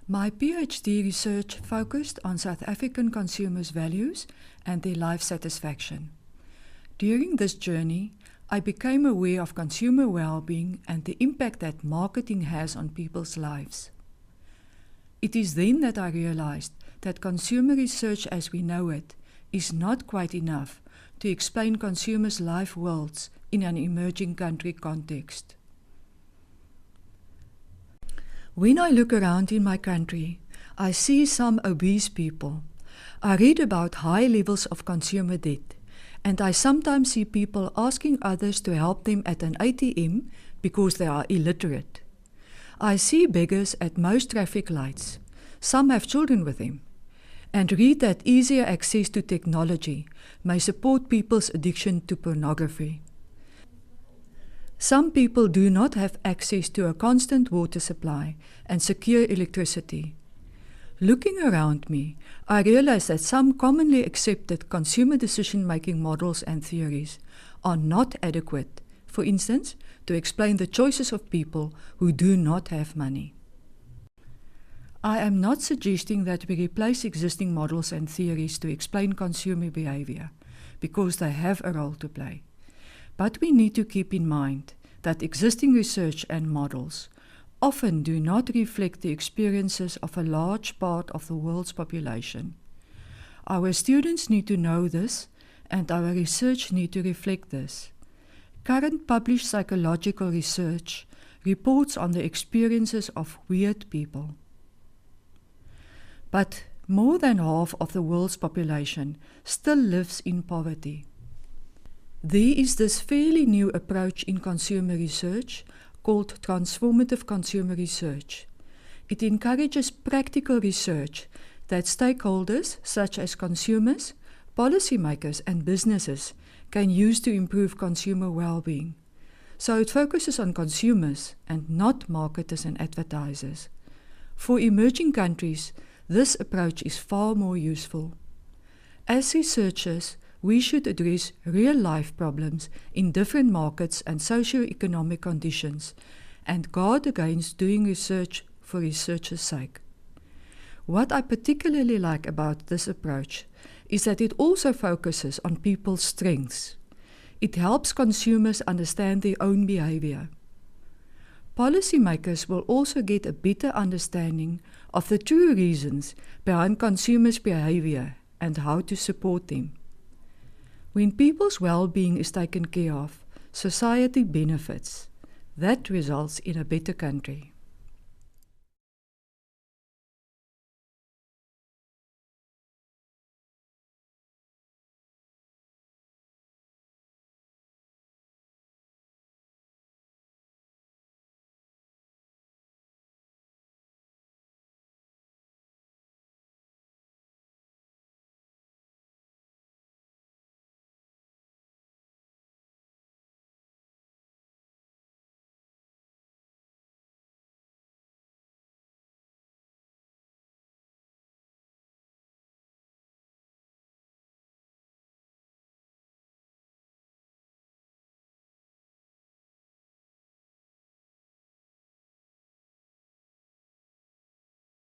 My PhD research focused on South African consumers' values and their life satisfaction. During this journey, I became aware of consumer well-being and the impact that marketing has on people's lives. It is then that I realized that consumer research as we know it is not quite enough to explain consumers' life worlds in an emerging country context. When I look around in my country, I see some obese people. I read about high levels of consumer debt, and I sometimes see people asking others to help them at an ATM because they are illiterate. I see beggars at most traffic lights. Some have children with them. And read that easier access to technology may support people's addiction to pornography. Some people do not have access to a constant water supply and secure electricity. Looking around me, I realize that some commonly accepted consumer decision-making models and theories are not adequate, for instance, to explain the choices of people who do not have money. I am not suggesting that we replace existing models and theories to explain consumer behavior, because they have a role to play. But we need to keep in mind that existing research and models often do not reflect the experiences of a large part of the world's population. Our students need to know this, and our research need to reflect this. Current published psychological research reports on the experiences of weird people. But more than half of the world's population still lives in poverty. There is this fairly new approach in consumer research called transformative consumer research. It encourages practical research that stakeholders such as consumers, policymakers, and businesses can use to improve consumer well-being. So it focuses on consumers and not marketers and advertisers. For emerging countries, this approach is far more useful. As researchers, we should address real-life problems in different markets and socio-economic conditions and guard against doing research for research's sake. What I particularly like about this approach is that it also focuses on people's strengths. It helps consumers understand their own behavior. Policymakers will also get a better understanding of the true reasons behind consumers' behavior and how to support them. When people's well-being is taken care of, society benefits. That results in a better country.